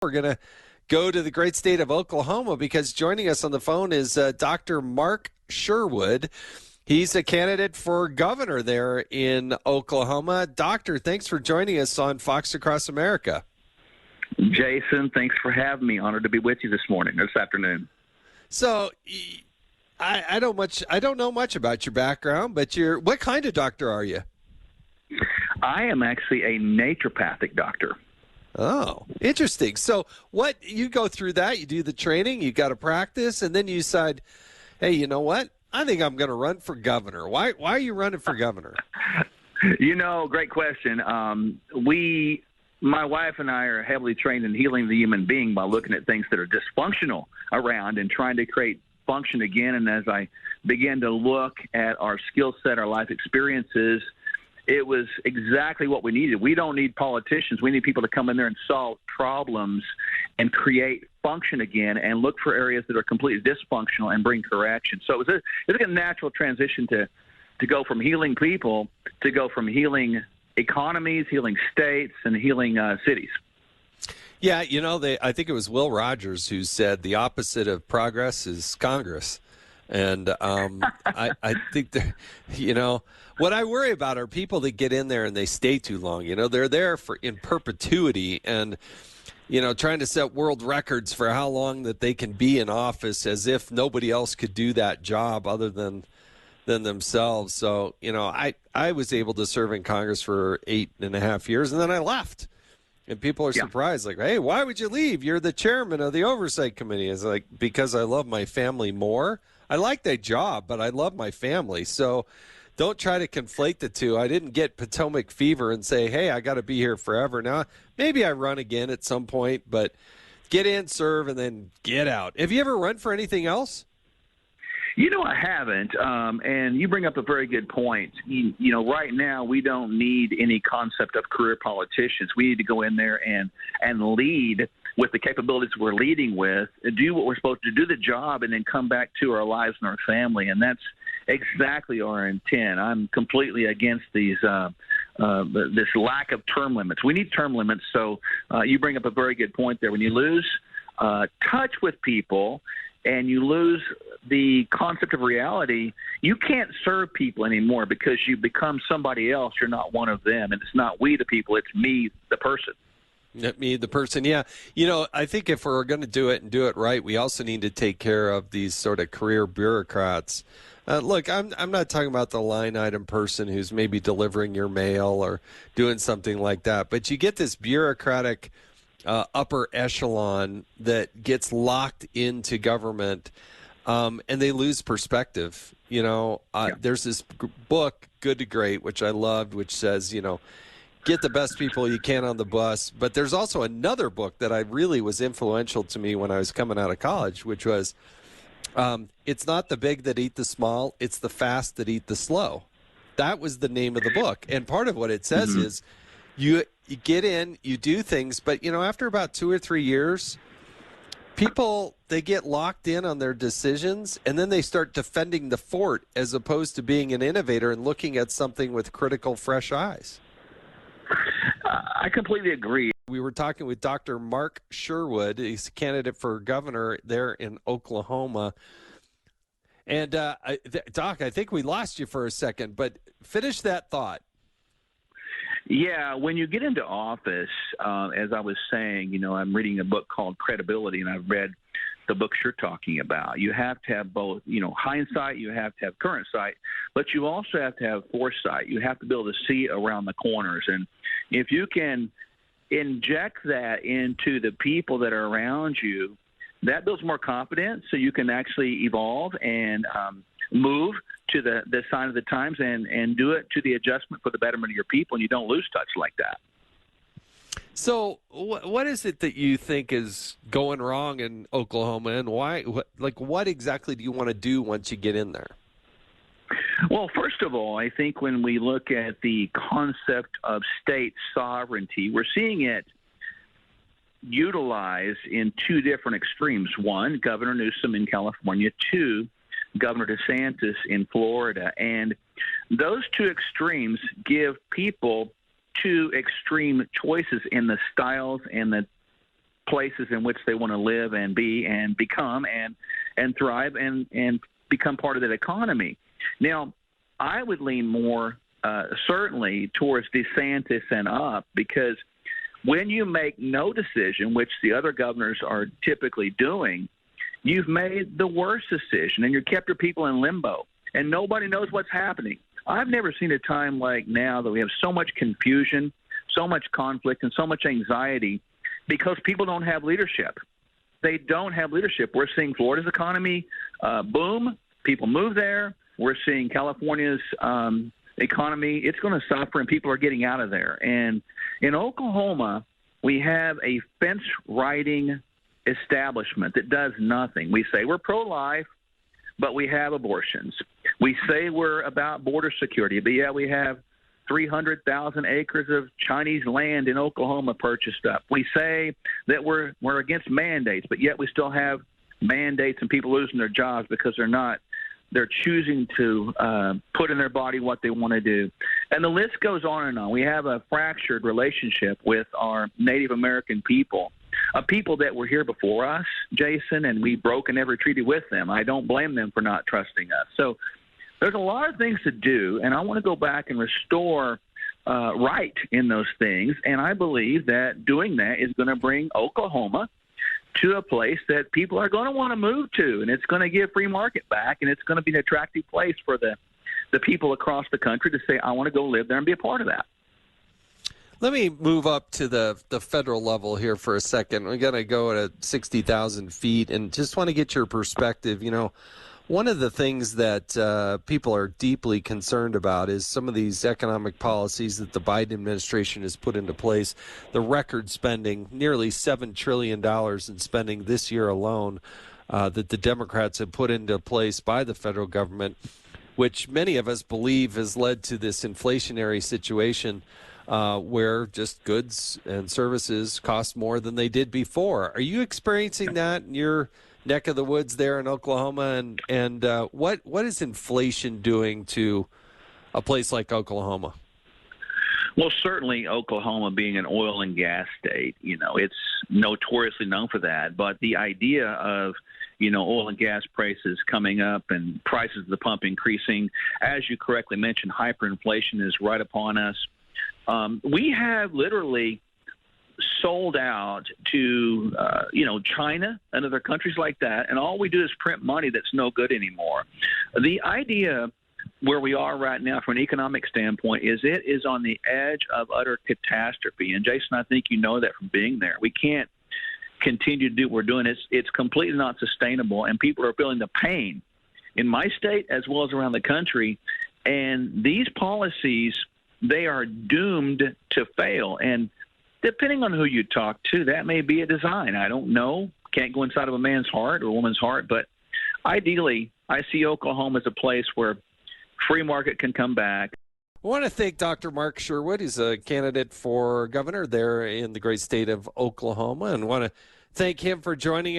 We're going to go to the great state of Oklahoma because joining us on the phone is Dr. Mark Sherwood. He's a candidate for governor there in Oklahoma. Doctor, thanks for joining us on Fox Across America. Jason, thanks for having me. Honored to be with you this afternoon. So, I don't know much about your background, but what kind of doctor are you? I am actually a naturopathic doctor. Oh, interesting. So you go through that, you do the training, you got to practice, and then you decide, hey, you know what? I think I'm going to run for governor. Why are you running for governor? Great question. My wife and I are heavily trained in healing the human being by looking at things that are dysfunctional around and trying to create function again. And as I began to look at our skill set, our life experiences, it was exactly what we needed. We don't need politicians. We need people to come in there and solve problems and create function again and look for areas that are completely dysfunctional and bring correction. So it was a natural transition to go from healing people to go from healing economies, healing states, and healing cities. Yeah, I think it was Will Rogers who said the opposite of progress is Congress. And I think what I worry about are people that get in there and they stay too long. They're there in perpetuity and, trying to set world records for how long that they can be in office as if nobody else could do that job other than themselves. So, I was able to serve in Congress for 8.5 years and then I left. And people are surprised, like, hey, why would you leave? You're the chairman of the Oversight Committee. It's like, because I love my family more. I like that job, but I love my family. So don't try to conflate the two. I didn't get Potomac fever and say, hey, I got to be here forever. Now, maybe I run again at some point, but get in, serve, and then get out. Have you ever run for anything else? I haven't, and you bring up a very good point. Right now we don't need any concept of career politicians. We need to go in there and lead with the capabilities we're leading with, do what we're supposed to do, the job, and then come back to our lives and our family. And that's exactly our intent. I'm completely against this lack of term limits. We need term limits. So you bring up a very good point there. When you lose touch with people and you lose the concept of reality, you can't serve people anymore because you become somebody else. You're not one of them. And it's not we, the people. It's me, the person. Me, the person, yeah. I think if we're going to do it and do it right, we also need to take care of these sort of career bureaucrats. Look, I'm not talking about the line item person who's maybe delivering your mail or doing something like that. But you get this bureaucratic upper echelon that gets locked into government and they lose perspective. There's this book, Good to Great, which I loved, which says, get the best people you can on the bus. But there's also another book that I really was influential to me when I was coming out of college, which was It's Not the Big That Eat the Small, It's the Fast That Eat the Slow. That was the name of the book. And part of what it says is you get in, you do things, but, after about 2 or 3 years, people, they get locked in on their decisions, and then they start defending the fort as opposed to being an innovator and looking at something with critical, fresh eyes. I completely agree. We were talking with Dr. Mark Sherwood. He's a candidate for governor there in Oklahoma. And, Doc, I think we lost you for a second, but finish that thought. Yeah, when you get into office, as I was saying, I'm reading a book called Credibility, and I've read the books you're talking about. You have to have both, hindsight, you have to have current sight, but you also have to have foresight. You have to be able to see around the corners. And if you can inject that into the people that are around you, that builds more confidence so you can actually evolve and move to the sign of the times and do it to the adjustment for the betterment of your people, and you don't lose touch like that. So what is it that you think is going wrong in Oklahoma, and why? What exactly do you want to do once you get in there? Well, first of all, I think when we look at the concept of state sovereignty, we're seeing it utilized in two different extremes. One, Governor Newsom in California. Two, Governor DeSantis in Florida. And those two extremes give people two extreme choices in the styles and the places in which they want to live and be and become and thrive and become part of that economy. Now, I would lean more certainly towards DeSantis and up, because when you make no decision, which the other governors are typically doing, you've made the worst decision, and you've kept your people in limbo, and nobody knows what's happening. I've never seen a time like now that we have so much confusion, so much conflict, and so much anxiety because people don't have leadership. They don't have leadership. We're seeing Florida's economy boom. People move there. We're seeing California's economy. It's going to suffer, and people are getting out of there. And in Oklahoma, we have a fence-riding establishment that does nothing. We say we're pro-life, but we have abortions. We say we're about border security, but yet we have 300,000 acres of Chinese land in Oklahoma purchased up. We say that we're against mandates, but yet we still have mandates and people losing their jobs because they're choosing to put in their body what they want to do. And the list goes on and on. We have a fractured relationship with our Native American people, people that were here before us, Jason, and we've broken every treaty with them. I don't blame them for not trusting us. So there's a lot of things to do, and I want to go back and restore right in those things. And I believe that doing that is going to bring Oklahoma to a place that people are going to want to move to, and it's going to give free market back, and it's going to be an attractive place for the people across the country to say, I want to go live there and be a part of that. Let me move up to the federal level here for a second. We're going to go at 60,000 feet, and just want to get your perspective. You know, one of the things that people are deeply concerned about is some of these economic policies that the Biden administration has put into place. The record spending, nearly $7 trillion in spending this year alone, that the Democrats have put into place by the federal government, which many of us believe has led to this inflationary situation where just goods and services cost more than they did before. Are you experiencing that in your neck of the woods there in Oklahoma, and what is inflation doing to a place like Oklahoma? Well, certainly Oklahoma being an oil and gas state, you know, it's notoriously known for that. But the idea of, you know, oil and gas prices coming up and prices of the pump increasing, as you correctly mentioned, hyperinflation is right upon us. We have literally sold out to, China and other countries like that, and all we do is print money that's no good anymore. The idea where we are right now from an economic standpoint is it is on the edge of utter catastrophe. And, Jason, I think you know that from being there. We can't continue to do what we're doing. It's completely not sustainable, and people are feeling the pain in my state as well as around the country. And these policies, they are doomed to fail. And depending on who you talk to, that may be a design. I don't know. Can't go inside of a man's heart or a woman's heart. But ideally, I see Oklahoma as a place where free market can come back. I want to thank Dr. Mark Sherwood. He's a candidate for governor there in the great state of Oklahoma, and want to thank him for joining us